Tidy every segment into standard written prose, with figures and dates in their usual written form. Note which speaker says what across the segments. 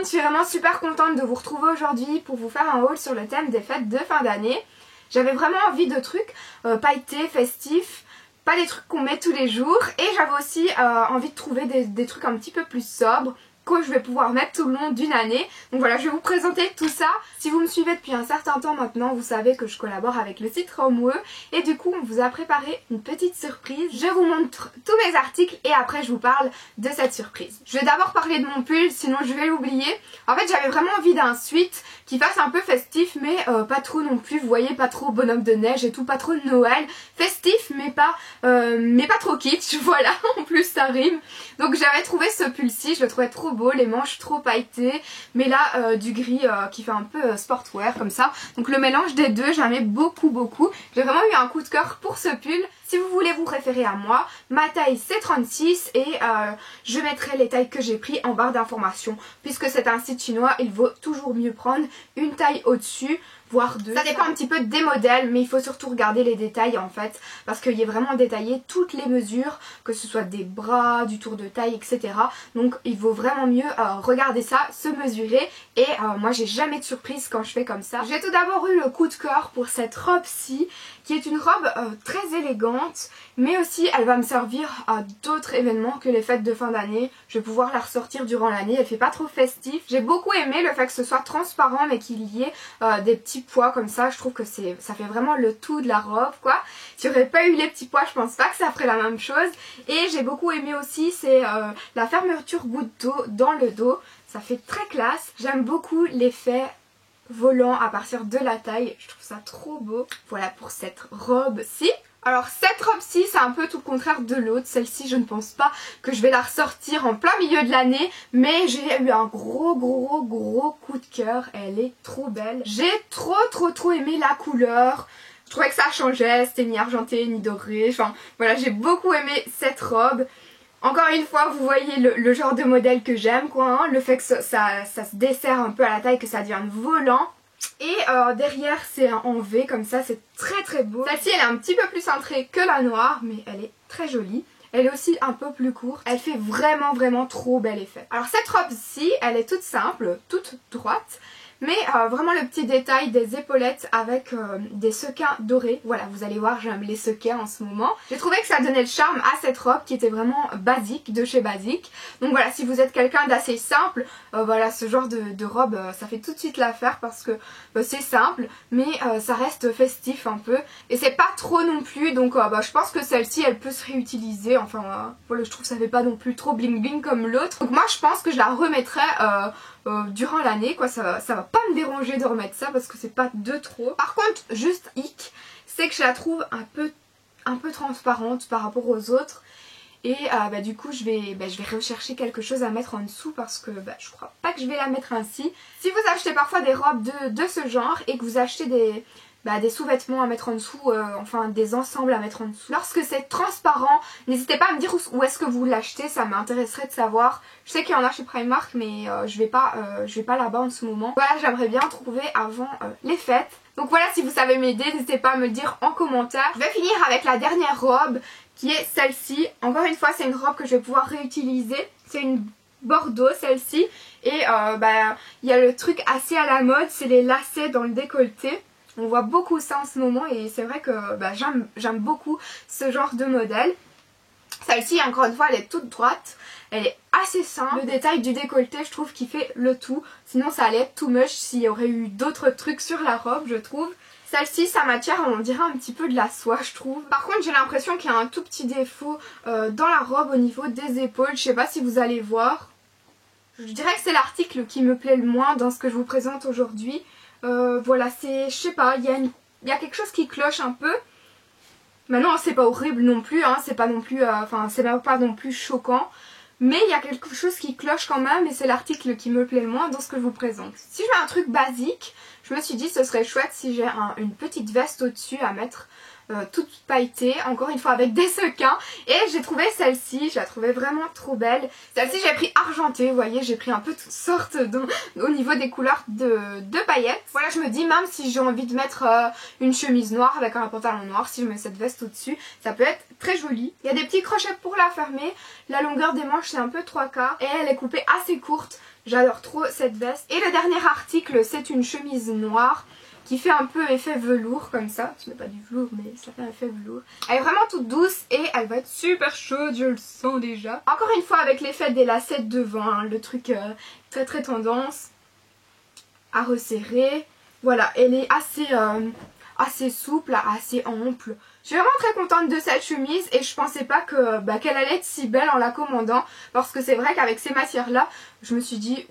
Speaker 1: monde, je suis vraiment super contente de vous retrouver aujourd'hui pour vous faire un haul sur le thème des fêtes de fin d'année. J'avais vraiment envie de trucs pailletés, festifs, pas des trucs qu'on met tous les jours, et j'avais aussi envie de trouver des trucs un petit peu plus sobres que je vais pouvoir mettre tout le long d'une année. Donc voilà, je vais vous présenter tout ça. Si vous me suivez depuis un certain temps maintenant, vous savez que je collabore avec le site Romwe et du coup on vous a préparé une petite surprise. Je vous montre tous mes articles et après je vous parle de cette surprise. Je vais d'abord parler de mon pull, sinon je vais l'oublier. En fait j'avais vraiment envie d'un sweat qui fasse un peu festif mais pas trop non plus, vous voyez, pas trop bonhomme de neige et tout, pas trop de Noël. Festif mais pas trop kitsch, voilà, en plus ça rime. Donc j'avais trouvé ce pull-ci, je le trouvais trop beau, les manches trop pailletées, mais là du gris qui fait un peu sportwear comme ça. Donc le mélange des deux, j'aimais beaucoup. J'ai vraiment eu un coup de cœur pour ce pull. Si vous voulez vous référer à moi, ma taille c'est 36 et je mettrai les tailles que j'ai pris en barre d'informations. Puisque c'est un site chinois, il vaut toujours mieux prendre une taille au-dessus, voire deux. Ça dépend un petit peu des modèles, mais il faut surtout regarder les détails en fait, parce qu'il y a vraiment détaillé toutes les mesures, que ce soit des bras, du tour de taille, etc. Donc il vaut vraiment mieux regarder ça, se mesurer, et moi j'ai jamais de surprise quand je fais comme ça. J'ai tout d'abord eu le coup de cœur pour cette robe-ci, qui est une robe très élégante, mais aussi elle va me servir à d'autres événements que les fêtes de fin d'année. Je vais pouvoir la ressortir durant l'année, elle fait pas trop festif. J'ai beaucoup aimé le fait que ce soit transparent mais qu'il y ait des petits pois comme ça. Je trouve que ça fait vraiment le tout de la robe quoi. Si j'aurais pas eu les petits pois, je pense pas que ça ferait la même chose. Et j'ai beaucoup aimé aussi c'est la fermeture goutte d'eau dans le dos. Ça fait très classe. J'aime beaucoup l'effet volant à partir de la taille, je trouve ça trop beau. Voilà pour cette robe-ci. Alors cette robe-ci c'est un peu tout le contraire de l'autre. Celle-ci je ne pense pas que je vais la ressortir en plein milieu de l'année, mais j'ai eu un gros coup de cœur. Elle est trop belle. J'ai trop aimé la couleur. Je trouvais que ça changeait, c'était ni argenté ni doré. Enfin voilà, j'ai beaucoup aimé cette robe. Encore une fois, vous voyez le genre de modèle que j'aime quoi, hein. Le fait que ça se dessert un peu à la taille, que ça devienne volant. Et derrière c'est en V comme ça, c'est très beau. Celle-ci elle est un petit peu plus cintrée que la noire, mais elle est très jolie. Elle est aussi un peu plus courte. Elle fait vraiment trop bel effet. Alors cette robe-ci, elle est toute simple, toute droite. Mais vraiment le petit détail des épaulettes avec des sequins dorés. Voilà, vous allez voir, j'aime les sequins en ce moment. J'ai trouvé que ça donnait le charme à cette robe qui était vraiment basique, de chez Basique. Donc voilà, si vous êtes quelqu'un d'assez simple, voilà, ce genre de robe, ça fait tout de suite l'affaire parce que c'est simple, mais ça reste festif un peu. Et c'est pas trop non plus, donc je pense que celle-ci, elle peut se réutiliser. Enfin, voilà, je trouve que ça fait pas non plus trop bling bling comme l'autre. Donc moi, je pense que je la remettrai durant l'année quoi, ça va pas me déranger de remettre ça parce que c'est pas de trop. Par contre juste hic, c'est que je la trouve un peu transparente par rapport aux autres et du coup je vais rechercher quelque chose à mettre en dessous parce que je crois pas que je vais la mettre ainsi. Si vous achetez parfois des robes de ce genre et que vous achetez des sous-vêtements à mettre en dessous, enfin des ensembles à mettre en dessous. Lorsque c'est transparent, n'hésitez pas à me dire où est-ce que vous l'achetez, ça m'intéresserait de savoir. Je sais qu'il y en a chez Primark mais je vais pas là-bas en ce moment. Voilà, j'aimerais bien trouver avant les fêtes. Donc voilà, si vous savez m'aider, n'hésitez pas à me le dire en commentaire. Je vais finir avec la dernière robe qui est celle-ci. Encore une fois, c'est une robe que je vais pouvoir réutiliser. C'est une bordeaux celle-ci et il y a le truc assez à la mode, c'est les lacets dans le décolleté. On voit beaucoup ça en ce moment et c'est vrai que j'aime beaucoup ce genre de modèle. Celle-ci, encore une fois, elle est toute droite. Elle est assez simple. Le détail du décolleté, je trouve qu'il fait le tout. Sinon, ça allait être too much s'il y aurait eu d'autres trucs sur la robe, je trouve. Celle-ci, sa matière, on dirait un petit peu de la soie, je trouve. Par contre, j'ai l'impression qu'il y a un tout petit défaut dans la robe au niveau des épaules. Je sais pas si vous allez voir. Je dirais que c'est l'article qui me plaît le moins dans ce que je vous présente aujourd'hui. Voilà, je sais pas, il y a quelque chose qui cloche un peu. Maintenant, c'est pas horrible non plus, hein, c'est pas non plus, c'est pas non plus choquant. Mais il y a quelque chose qui cloche quand même et c'est l'article qui me plaît le moins dans ce que je vous présente. Si je mets un truc basique, je me suis dit ce serait chouette si j'ai une petite veste au-dessus à mettre toute pailletée, encore une fois avec des sequins. Et j'ai trouvé celle-ci, je la trouvais vraiment trop belle. Celle-ci j'ai pris argentée, vous voyez, j'ai pris un peu toutes sortes au niveau des couleurs de paillettes. Voilà, je me dis même si j'ai envie de mettre une chemise noire avec un pantalon noir, si je mets cette veste au-dessus, ça peut être très joli. Il y a des petits crochets pour la fermer, la longueur des manches c'est un peu 3/4 et elle est coupée assez courte. J'adore trop cette veste. Et le dernier article, c'est une chemise noire qui fait un peu effet velours comme ça. Ce n'est pas du velours, mais ça fait un effet velours. Elle est vraiment toute douce et elle va être super chaude, je le sens déjà. Encore une fois avec l'effet des lacets devant, hein, le truc très très tendance à resserrer. Voilà, elle est assez souple, assez ample. Je suis vraiment très contente de cette chemise et je pensais pas que qu'elle allait être si belle en la commandant, parce que c'est vrai qu'avec ces matières là, je me suis dit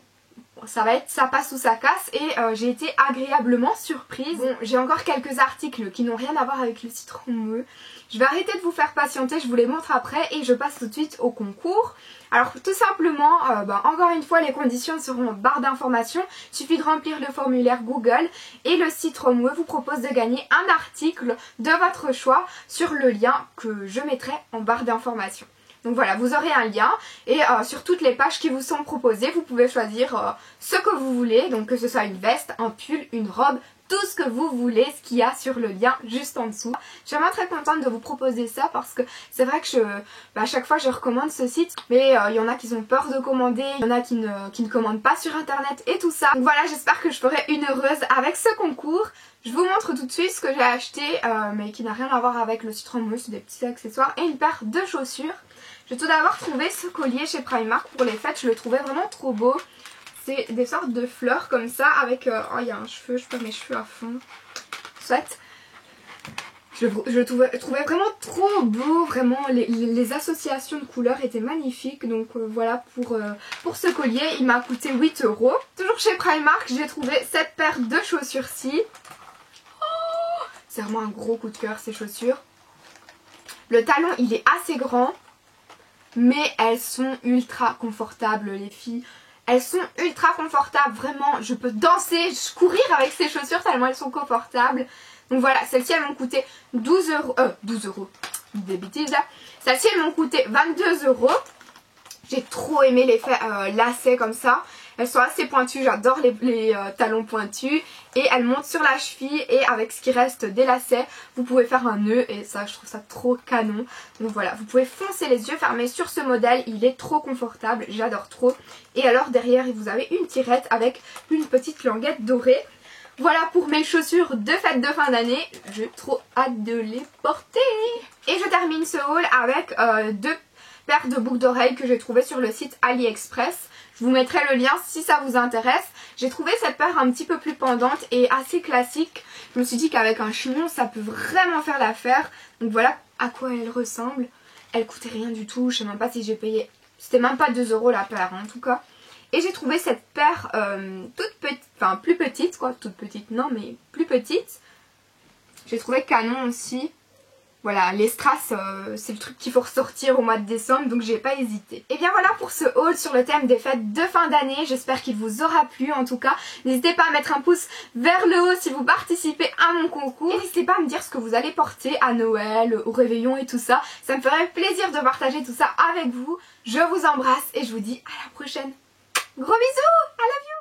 Speaker 1: ça va être ça passe ou ça casse, et j'ai été agréablement surprise. Bon, j'ai encore quelques articles qui n'ont rien à voir avec le citron moueux. Je vais arrêter de vous faire patienter, je vous les montre après et je passe tout de suite au concours. Alors tout simplement, encore une fois les conditions seront en barre d'informations. Il suffit de remplir le formulaire Google et le citron moueux vous propose de gagner un article de votre choix sur le lien que je mettrai en barre d'informations. Donc voilà, vous aurez un lien et sur toutes les pages qui vous sont proposées, vous pouvez choisir ce que vous voulez, donc que ce soit une veste, un pull, une robe, tout ce que vous voulez, ce qu'il y a sur le lien juste en dessous. Je suis vraiment très contente de vous proposer ça parce que c'est vrai que à chaque fois je recommande ce site, mais il y en a qui ont peur de commander, il y en a qui ne commandent pas sur internet et tout ça. Donc voilà, j'espère que je ferai une heureuse avec ce concours. Je vous montre tout de suite ce que j'ai acheté, mais qui n'a rien à voir avec le citron mousse, c'est des petits accessoires et une paire de chaussures. J'ai tout d'abord trouvé ce collier chez Primark pour les fêtes, je le trouvais vraiment trop beau. C'est des sortes de fleurs comme ça avec... oh, il y a un cheveu, je perds mes cheveux à fond. Soit. Je le trouvais vraiment trop beau, vraiment les associations de couleurs étaient magnifiques. Donc voilà pour ce collier, il m'a coûté 8 €. Toujours chez Primark, j'ai trouvé cette paire de chaussures-ci. Oh, c'est vraiment un gros coup de cœur ces chaussures. Le talon il est assez grand, mais elles sont ultra confortables les filles. Elles sont ultra confortables, vraiment, je peux danser, courir avec ces chaussures tellement elles sont confortables. Donc voilà, celles-ci elles m'ont coûté 12 €, 12 €, des bêtises là. Celles-ci elles m'ont coûté 22 €. J'ai trop aimé l'effet lacet comme ça. Elles sont assez pointues, j'adore les talons pointus. Et elles montent sur la cheville et avec ce qui reste des lacets, vous pouvez faire un nœud et ça je trouve ça trop canon. Donc voilà, vous pouvez foncer les yeux fermés sur ce modèle, il est trop confortable, j'adore trop. Et alors derrière vous avez une tirette avec une petite languette dorée. Voilà pour mes chaussures de fête de fin d'année, j'ai trop hâte de les porter. Et je termine ce haul avec deux paires de boucles d'oreilles que j'ai trouvées sur le site AliExpress. Je vous mettrai le lien si ça vous intéresse. J'ai trouvé cette paire un petit peu plus pendante et assez classique. Je me suis dit qu'avec un chignon ça peut vraiment faire l'affaire. Donc voilà à quoi elle ressemble. Elle coûtait rien du tout, je sais même pas si j'ai payé. C'était même pas 2 € la paire en tout cas. Et j'ai trouvé cette paire toute petite, enfin plus petite quoi, toute petite non mais plus petite. J'ai trouvé canon aussi. Voilà, les strass, c'est le truc qu'il faut ressortir au mois de décembre, donc j'ai pas hésité. Et bien voilà pour ce haul sur le thème des fêtes de fin d'année. J'espère qu'il vous aura plu en tout cas. N'hésitez pas à mettre un pouce vers le haut si vous participez à mon concours. Et n'hésitez pas à me dire ce que vous allez porter à Noël, au réveillon et tout ça. Ça me ferait plaisir de partager tout ça avec vous. Je vous embrasse et je vous dis à la prochaine. Gros bisous, I love you.